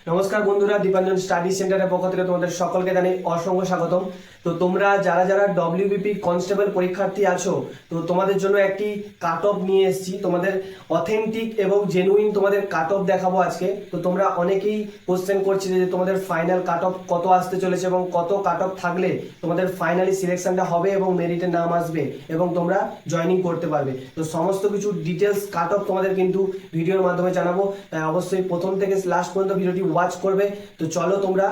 নমস্কার বন্ধুরা, দীপাঞ্জন স্টাডি সেন্টারের পক্ষ থেকে তোমাদের সকলকে জানাই অসংখ্য স্বাগতম। তো তোমরা যারা যারা ডব্লিউবিপি কনস্টেবল পরীক্ষার্থী আছো, তো তোমাদের জন্য একটি কাট অফ নিয়ে এসেছি। তোমাদের অথেন্টিক এবং জেনুইন তোমাদের কাট অফ দেখাবো আজকে। তো তোমরা অনেকেই কোশ্চেন করছিলে যে তোমাদের ফাইনাল কাট অফ কত আসতে চলেছে এবং কত কাট অফ থাকলে তোমাদের ফাইনালি সিলেকশনটা হবে এবং মেরিটের নাম আসবে এবং তোমরা জয়েনিং করতে পারবে। তো সমস্ত কিছু ডিটেলস কাট অফ তোমাদের কিন্তু ভিডিওর মাধ্যমে জানাবো, তাই অবশ্যই প্রথম থেকে লাস্ট পর্যন্ত ভিডিওটি ওয়াচ করবে। তো চলো তোমরা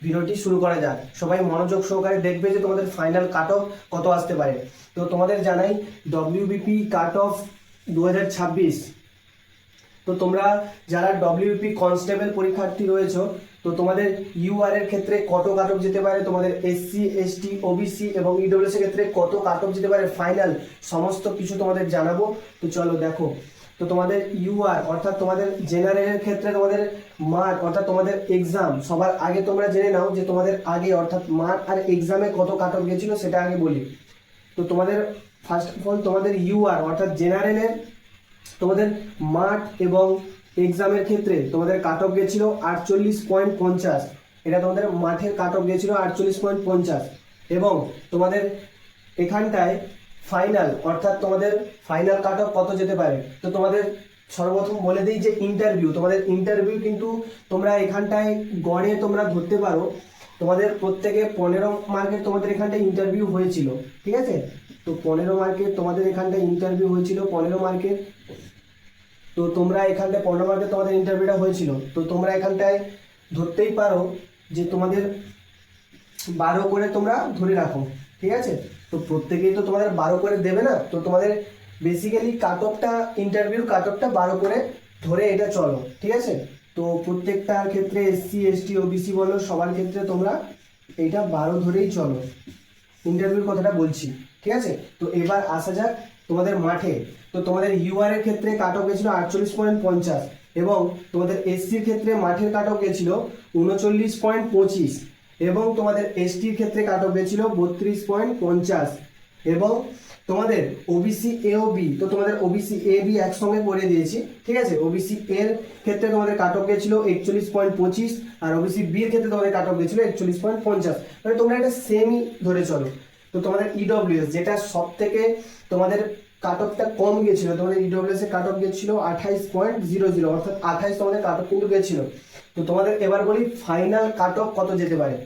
ভিডিওটি শুরু করা যাক। সবাই মনোযোগ সহকারে দেখবে যে তোমাদের ফাইনাল কাট অফ কত আসতে পারে। তো তোমাদের জানাই ডব্লিউবিপি কাট অফ 2026। তো তোমরা যারা ডব্লিউপি কনস্টেবল পরীক্ষার্থী রয়েছো, তো তোমাদের ইউআর এর ক্ষেত্রে কত কাট অফ যেতে পারে, তোমাদের এসসি এসটি ওবিসি এবং ইডব্লিউএস এর ক্ষেত্রে কত কাট অফ যেতে পারে ফাইনাল, সমস্ত কিছু তোমাদের জানাবো। তো চলো দেখো। তো তোমাদের ইউআর অর্থাৎ তোমাদের জেনারেলের ক্ষেত্রে তোমাদের মার্ক অর্থাৎ তোমাদের এক্সাম সবার আগে তোমরা জেনে নাও যে তোমাদের আগে অর্থাৎ মার্ক আর এক্সামে কত কাট অফ গেছিল সেটা আগে বলি। তো তোমাদের ফার্স্ট অফ অল তোমাদের ইউআর অর্থাৎ জেনারেলের তোমাদের মাঠ এবং এক্সামের ক্ষেত্রে তোমাদের কাট অফ গেছিল 48.50। এটা তোমাদের মাঠের কাট অফ গেছিল 48.50। এবং তোমাদের এখানটায় ফাইনাল অর্থাৎ তোমাদের ফাইনাল কাট অফ কত যেতে পারে। তো তোমাদের সর্বপ্রথম বলে দিই যে ইন্টারভিউ, তোমাদের ইন্টারভিউ কিন্তু তোমরা এখানটায় গড়ে তোমরা ধরতে পারো তোমাদের প্রত্যেকে 15 মার্কের তোমাদের এখানটায় ইন্টারভিউ হয়েছিল, ঠিক আছে। তো 15 মার্কের তোমাদের এখানটায় ইন্টারভিউ হয়েছিল 15 মার্কের। তো তোমরা এখানটায় 15 মার্কের তোমাদের ইন্টারভিউটা হয়েছিল। তো তোমরা এখানটায় ধরতেই পারো যে তোমাদের 12 করে তোমরা ধরে রাখো, ঠিক আছে। তো প্রত্যেকেই তো তোমাদের 12 করে দেবে না, তো তোমাদের বেসিক্যালি কাট অফটা ইন্টারভিউ কাট অফটা 12 করে ধরে এটা চলো, ঠিক আছে। তো প্রত্যেকটার ক্ষেত্রে এসসি এসটি ওবিসি বলো সবার ক্ষেত্রে তোমরা এইটা 12 ধরেই চলো, ইন্টারভিউর কথাটা বলছি, ঠিক আছে। তো এবার আসা যাক তোমাদের মাঠে। তো তোমাদের ইউআর এর ক্ষেত্রে কাট অফ গেছিল 48.50 এবং তোমাদের এসসির ক্ষেত্রে মাঠের কাট অফ গেছিল 39.25 এবং তোমাদের এসটির ক্ষেত্রে কাট অফ গেছিল 32.50 এবং তোমাদের ওবিসি এ ও বি, তো তোমাদের ওবিসি এ বি একসঙ্গে করে দিয়েছি, ঠিক আছে। ওবিসি এর ক্ষেত্রে তোমাদের কাট অফ গেছিল 41.25 আর ওবিসি বি এর ক্ষেত্রে তোমাদের কাট অফ গেছিল 41.50। মানে তোমরা এটা সেমই ধরে চলো। তো তোমাদের ইডব্লিউএস যেটা সব থেকে তোমাদের কাট অফটা কম গেছিল, তোমাদের ইডব্লিউএস এর কাট অফ গেছিল 28.00 অর্থাৎ 28 তোমাদের কাট অফ কিন্তু গেছিল। তো তোমাদের এবার বলি ফাইনাল কাট অফ কত যেতে পারে।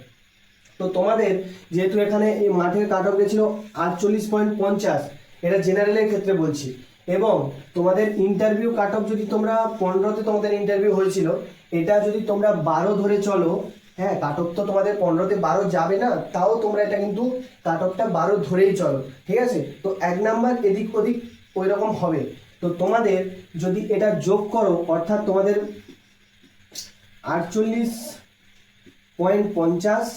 তো তোমাদের যেহেতু এখানে এই মাঠের কাট অফ গেছিল 48.50, এটা জেনারেলের ক্ষেত্রে বলছি। এবং তোমাদের ইন্টারভিউ কাট অফ যদি তোমরা 15তে তোমাদের ইন্টারভিউ হয়েছিল, এটা যদি তোমরা 12 ধরে চলো, হ্যাঁ কাট অফ তো তোমাদের 15তে 12 যাবে না, তাও তোমরা এটা কিন্তু কাট অফটা 12 ধরেই চলো, ঠিক আছে। তো 1 নাম্বার এদিক ওদিক ওই রকম হবে। তো তোমাদের যদি এটা যোগ করো অর্থাৎ তোমাদের 48.50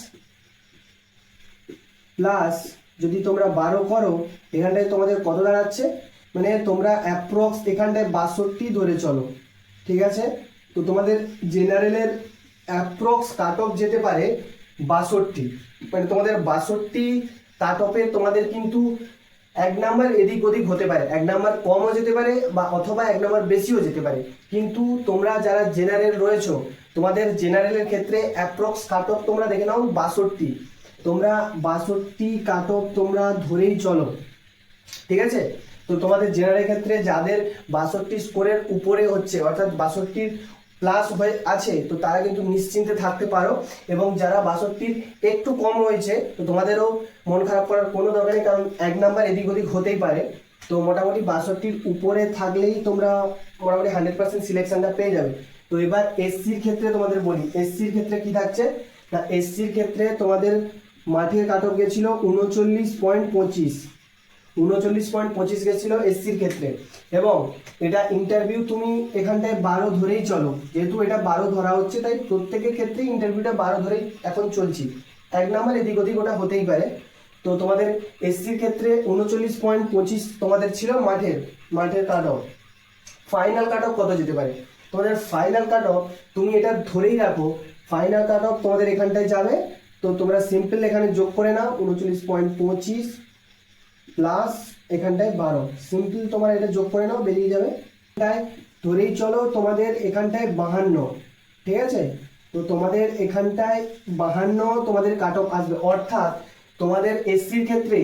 প্লাস যদি তোমরা 12 করো, এখানটায় তোমাদের কত দাঁড়াচ্ছে, মানে তোমরা অ্যাপ্রক্স এখানটায় 62 ধরে চলো, ঠিক আছে। তো তোমাদের জেনারেলের অ্যাপ্রক্স কাট অফ যেতে পারে 62, মানে তোমাদের 62 কাট অফে তোমাদের কিন্তু 1 নাম্বার এদিক ওদিক হতে পারে, 1 নাম্বার কমও যেতে পারে বা অথবা 1 নাম্বার বেশিও যেতে পারে। কিন্তু তোমরা যারা জেনারেল রয়েছো, তোমাদের জেনারেলের ক্ষেত্রে অ্যাপ্রক্স কাট অফ তোমরা দেখে নাও 62। তোমরা 62 কাট অফ তোমরা ধরেই চলো, ঠিক আছে। তো তোমাদের জেনারেল ক্ষেত্রে যাদের 62 স্কোরের উপরে হচ্ছে অর্থাৎ 62 প্লাস হয়ে আছে, তো তারা কিন্তু নিশ্চিন্তে থাকতে পারো। এবং যারা 62 একটু কম হয়েছে, তো তোমাদেরও মন খারাপ করার কোনো দরকার নেই, কারণ 1 নাম্বার এদিক ওদিক হতেই পারে। তো মোটামুটি 62 উপরে থাকলেই তোমরা মোটামুটি 100% সিলেকশনটা পেয়ে যাবে। তো এবার এসসির ক্ষেত্রে তোমাদের বলি, এসসির ক্ষেত্রে কি থাকছে না, এসসির ক্ষেত্রে তোমাদের মাঠের কাট অফ গেছিল 39.25 গেছিল এসসির ক্ষেত্রে। এবং এটা ইন্টারভিউ তুমি এখানটায় 12 ধরেই চলো, যেহেতু এটা 12 ধরা হচ্ছে তাই প্রত্যেকের ক্ষেত্রে ইন্টারভিউটা 12 ধরেই এখন চলছি। 1 নাম্বার এদিক ওদিক ওটা হতেই পারে। তো তোমাদের এসসির ক্ষেত্রে 39.25 তোমাদের ছিল মাঠের cut off. Final cut off কত যেতে পারে, তোমাদের ফাইনাল কাট অফ তুমি এটা ধরেই রাখো, ফাইনাল কাট অফ তোমাদের এখানটায় যাবে। তো তোমরা সিম্পল এখানে যোগ করে নাও 39.25 প্লাস এখানটায় 12, সিম্পল তোমার এটা যোগ করে নাও, বেরিয়ে যাবে। এখানটায় ধরেই চলো তোমাদের এখানটায় 52, ঠিক আছে। তো তোমাদের এখানটায় 52 তোমাদের কাট অফ আসবে, অর্থাৎ তোমাদের এসসির ক্ষেত্রে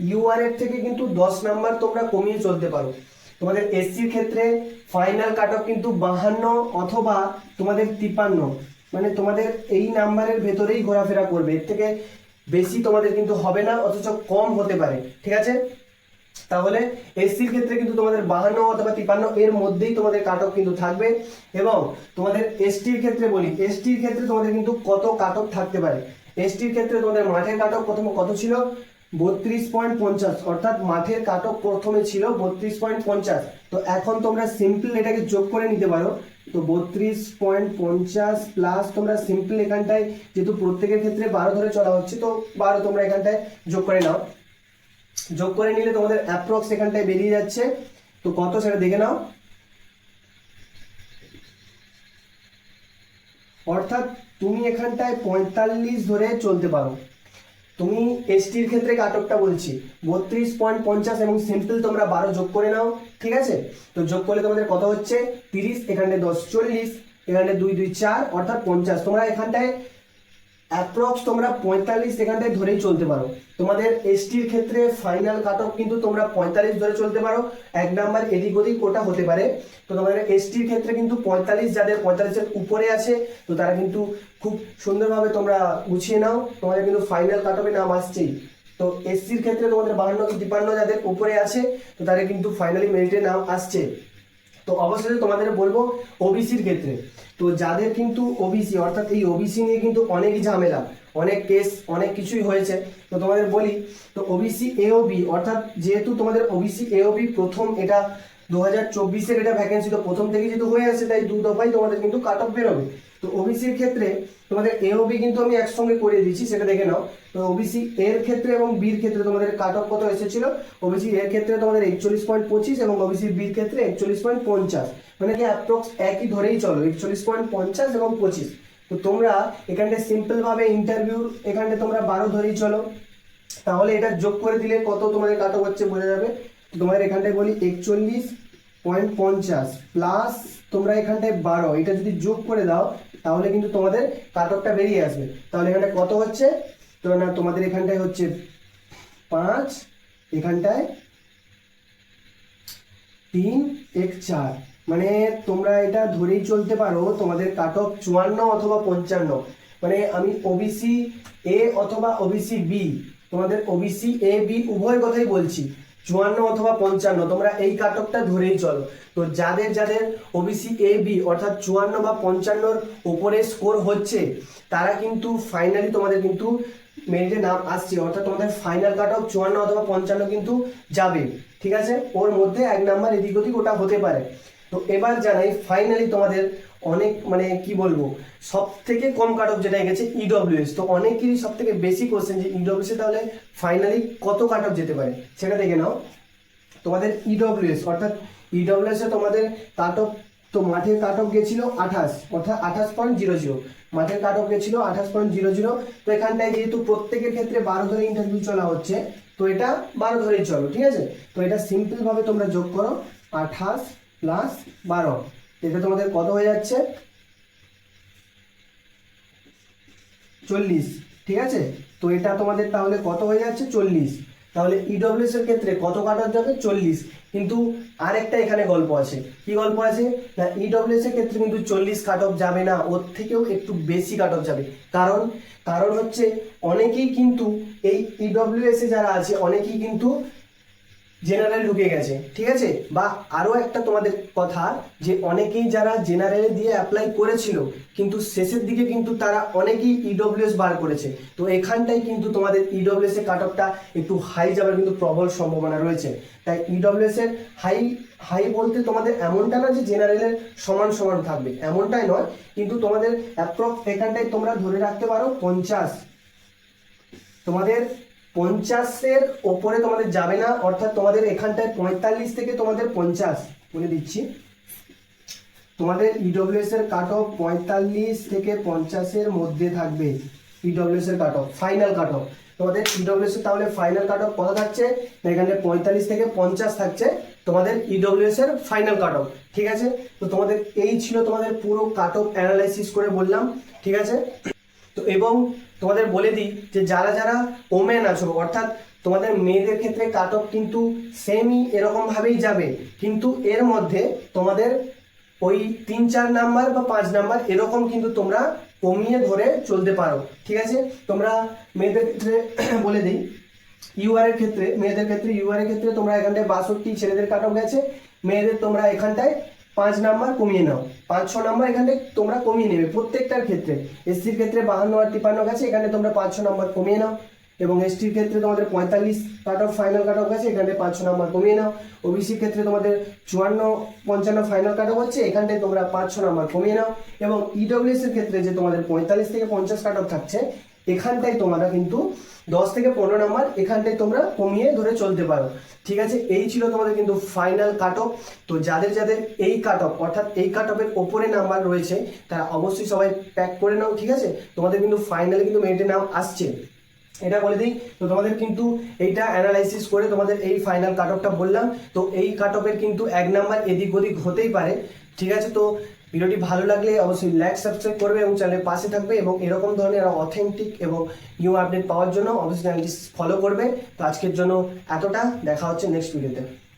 ইউআর এর থেকে কিন্তু 10 নাম্বার তোমরা কমিয়ে চলতে পারো। তোমাদের এসসির ক্ষেত্রে ফাইনাল কাট অফ কিন্তু 52 অথবা তোমাদের 53, মানে তোমাদের এই নাম্বারের ভেতরেই ঘোরাফেরা করবে, এর থেকে বেশি তোমাদের কিন্তু হবে না, অথচ কম হতে পারে। ঠিক আছে, তাহলে এসসির ক্ষেত্রে কিন্তু তোমাদের 52 অথবা 53 এর মধ্যেই তোমাদের কাট অফ কিন্তু থাকবে। এবং তোমাদের এসটির ক্ষেত্রে বলি, এসটির ক্ষেত্রে তোমাদের কিন্তু কত কাট অফ থাকতে পারে। এসটির ক্ষেত্রে তোমাদের মাঠের কাট অফ প্রথমে কত ছিল, 32.50, অর্থাৎ মাঠের কাট অফ প্রথমে ছিল 32.50। তো এখন তোমরা সিম্পল এটাকে যোগ করে নিতে পারো। তো 32.50 প্লাস তোমরা সিম্পল এখানটায় যেহেতু প্রত্যেকের ক্ষেত্রে 12 ধরে চলা হচ্ছে, তো 12 তোমরা এখানটায় যোগ করে নাও। যোগ করে নিলে তোমাদের অ্যাপ্রক্স এখানটায় বেরিয়ে যাচ্ছে। তো কত সেটা দেখে নাও, অর্থাৎ তুমি এখানটায় 45 ধরে চলতে পারো। তুমি এসটির ক্ষেত্রে কাট অফটা বলছি 32.50 এবং সিম্পল তোমরা 12 যোগ করে নাও। ঠিক আছে, তো যোগ করলে তোমাদের কত হচ্ছে 30, এখানটায় 10 40, এখানটায় 2 2 4 অর্থাৎ 50। তোমরা এখানটায় অ্যাপ্রক্স তোমরা 45 এখানটায় ধরেই চলতে পারো। তোমাদের এসটির ক্ষেত্রে ফাইনাল কাট অফ কিন্তু তোমরা 45 ধরে চলতে পারো, এক নাম্বার এদিক ওদিক ওটা হতে পারে। তো তোমাদের এসটির ক্ষেত্রে কিন্তু 45, যাদের 45-এর উপরে আছে তো তারা কিন্তু খুব সুন্দরভাবে তোমরা গুছিয়ে নাও, তোমাদের কিন্তু ফাইনাল কাট অফে নাম আসছেই। তো এসসির ক্ষেত্রে তোমাদের 52 কি 53 যাদের উপরে আছে তো তারা কিন্তু ফাইনালি মেরিটে নাম আসছে। তো অবশ্যই তোমাদের বলবো ওবিসির ক্ষেত্রে, তো যাদের কিন্তু ওবিসি, অর্থাৎ এই ওবিসি নিয়ে কিন্তু অনেক ঝামেলা, অনেক কেস, অনেক কিছুই হয়েছে। তো তোমাদের বলি, তো ওবিসি এওবি, অর্থাৎ যেহেতু তোমাদের ওবিসি এওবি প্রথম, এটা 2024-এর এটা ভ্যাকেন্সি, তো প্রথম থেকে যেহেতু হয়ে আছে তাই 2 দফায় তোমাদের কিন্তু কাট অফ বেরোবে। তো ওবিসির ক্ষেত্রে তোমাদের এওবি কিন্তু আমি একসঙ্গে করে দিচ্ছি, সেটা দেখে নাও। তো ওবিসি এর ক্ষেত্রে এবং বির ক্ষেত্রে তোমাদের কাট অফ কত এসেছিল, ওবিসি এর ক্ষেত্রে তোমাদের 41.25 এবং ওবিসি বির ক্ষেত্রে 41.50, মানে কি অ্যাপ্রক্স একই ধরেই চলো 41.50 এবং 25। তো তোমরা এখানটায় সিম্পল ভাবে ইন্টারভিউ এখানটায় তোমরা 12 ধরেই চলো, তাহলে এটা যোগ করে দিলে কত তোমাদের কাট অফ হচ্ছে বোঝা যাবে। তো তোমাদের এখানটায় বলি 41.50 প্লাস তোমরা এখানটায় 12, এটা যদি যোগ করে দাও তাহলে কিন্তু তোমাদের কাট অফটা বেরিয়ে আসবে। তাহলে এখানটায় কত হচ্ছে, তো না তোমাদের এখানটায় হচ্ছে 5, এখানটায় 3 1 4, মানে তোমরা এটা ধরেই চলতে পারো তোমাদের কাট অফ 54 অথবা 55। মানে আমি ওবিসি এ অথবা ওবিসি বি, তোমাদের ওবিসি এ বি উভয় কথাই বলছি, 54 অথবা 55 তোমরা এই কাট অফটা ধরেই চলো। তো যাদের যাদের ওবিসি এ বি অর্থাৎ 54 বা 55-র উপরে স্কোর হচ্ছে তারা কিন্তু ফাইনালি তোমাদের কিন্তু মেরিটে নাম আসছে, অর্থাৎ তোমাদের ফাইনাল কাট অফ 54 অথবা 55 কিন্তু যাবে। ঠিক আছে, ওর মধ্যে এক নাম্বার এদিক ওদিক ওটা হতে পারে। তো এবার জানাই ফাইনালি তোমাদের অনেক, মানে কি বলবো, সব থেকে কম কাট অফ যেটা গেছে ইডব্লিউএস। তো অনেকেরই সব থেকে বেশি কোশ্চেন যে ইডব্লিউএস তাহলে ফাইনালি কত কাট অফ যেতে পারে সেটা দেখে নাও। তোমাদের ইডব্লিউএস, অর্থাৎ ইডব্লিউএস এ তোমাদের কাট অফ, তো মাঠের কাট অফ গেছিল 28, অর্থাৎ 28.00, মাঠের কাট অফ গেছিল 28.00। তো এখানটায় যেহেতু প্রত্যেকের ক্ষেত্রে 12 ধরে ইন্টারভিউ চলা হচ্ছে তো এটা 12 ধরেই চলো। ঠিক আছে, তো এটা সিম্পল ভাবে তোমরা যোগ করো 28 প্লাস 12, এটা তোমাদের কত হয়ে যাচ্ছে 40। ঠিক আছে, তো এটা তোমাদের তাহলে কত হয়ে যাচ্ছে 40। তাহলে ইডব্লিউএস এর ক্ষেত্রে কত কাট অফ যাবে 40। কিন্তু আরেকটা এখানে গল্প আছে, কি গল্প আছে না, ইডব্লিউএস এর ক্ষেত্রে কিন্তু 40 কাট অফ যাবে না, ওর থেকেও একটু বেশি কাট অফ যাবে। কারণ কারণ হচ্ছে অনেকেই কিন্তু এই ইডব্লিউএস এ যারা আছে অনেকেই কিন্তু জেনারেল ঢুকে গেছে। ঠিক আছে, বা আরো একটা তোমাদের কথা যে অনেকেই যারা জেনারেলে দিয়ে অ্যাপ্লাই করেছিল কিন্তু শেষের দিকে কিন্তু তারা অনেকেই ইডব্লিউএস বার করেছে। তো এখানটাই কিন্তু তোমাদের ইডব্লিউএস এর কাট অফটা একটু হাই যাবার কিন্তু প্রবল সম্ভাবনা রয়েছে। তাই ইডব্লিউএস এর হাই হাই বলতে তোমাদের এমনটা না যে জেনারেলের সমান সমান থাকবে, এমনটাই নয়, কিন্তু তোমাদের অ্যাপ্রক্স এখানটাই তোমরা ধরে রাখতে পারো 50, তোমাদের 50-এর ওপরে তোমাদের যাবে না, অর্থাৎ তোমাদের এখানটায় 45 থেকে তোমাদের 50 বলে দিচ্ছি। তোমাদের ইডব্লিউএস এর কাট অফ 45 থেকে 50-এর মধ্যে থাকবে। ইডব্লিউএস এর cut off final cut off তোমাদের ইডব্লিউএস এর তাহলে ফাইনাল কাট অফ কত থাকছে, এখানে 45 থেকে 50 থাকছে। তো তোমাদের ইডব্লিউএস এর ফাইনাল কাট অফ। ঠিক আছে, তো তোমাদের এই ছিল তোমাদের পুরো কাট অফ অ্যানালাইসিস করে বললাম। ঠিক আছে, তো এবং তোমাদের বলে দিই যে যারা যারা ওমেন আছো, অর্থাৎ তোমাদের মেয়েদের ক্ষেত্রে কাট অফ কিন্তু সেমই এরকম ভাবেই যাবে, কিন্তু এর মধ্যে তোমাদের ওই 3-4 নাম্বার বা 5 নাম্বার এরকম কিন্তু তোমরা কমিয়ে ধরে চলতে পারো। ঠিক আছে, তোমরা মেয়েদের ক্ষেত্রে বলে দিই, ইউআর এর ক্ষেত্রে, মেয়েদের ক্ষেত্রে ইউআর এর ক্ষেত্রে তোমরা এখানটায় 62, ছেলেদের কাট অফ গেছে, মেয়েদের তোমরা এখানটায় 5 নাম্বার কমিয়ে নাও, 5-6 নাম্বার এখানটায় তোমরা কমিয়ে নেবে প্রত্যেকটার ক্ষেত্রে। এসসির ক্ষেত্রে 52 আর 53 গেছে, এখানে তোমরা 5-6 নাম্বার কমিয়ে নাও, এবং এসটির ক্ষেত্রে তোমাদের 45 cut off final cut off গেছে, এখানে 5-6 নাম্বার কমিয়ে নাও। ওবিসির ক্ষেত্রে তোমাদের 54-55 ফাইনাল কাট অফ হচ্ছে, এখানটায় তোমরা 5-6 নাম্বার কমিয়ে নাও। এবং ইডব্লিউএস এর ক্ষেত্রে যে তোমাদের 45 থেকে 50 কাট অফ থাকছে, এখানটায় তোমরা কিন্তু 10 থেকে 15 নাম্বার এখানটায় তোমরা কমিয়ে ধরে চলতে পারো। ঠিক আছে, এই ছিল তোমাদের কিন্তু ফাইনাল কাট অফ। তো যাদের যাদের এই কাট অফ, অর্থাৎ এই কাট অফের ওপরে নাম্বার রয়েছে, তারা অবশ্যই সবাই প্যাক করে নাও। ঠিক আছে, তোমাদের কিন্তু ফাইনালে কিন্তু মেরিটের নাম আসছে, এটা বলে দিই। তো তোমাদের কিন্তু এইটা অ্যানালাইসিস করে তোমাদের এই ফাইনাল কাট অফটা বললাম। তো এই কাট অফের কিন্তু 1 নাম্বার এদিক ওদিক হতেই পারে। ঠিক আছে, তো ভিডিওটি ভালো লাগলে অবশ্যই লাইক সাবস্ক্রাইব করবে এবং চ্যানেলের পাশে থাকবে, এবং এরকম ধরনের অথেন্টিক এবং নিউ আপডেট পাওয়ার জন্য অবশ্যই চ্যানেলটি ফলো করবে। তো আজকের জন্য এতটা, দেখা হচ্ছে নেক্সট ভিডিওতে।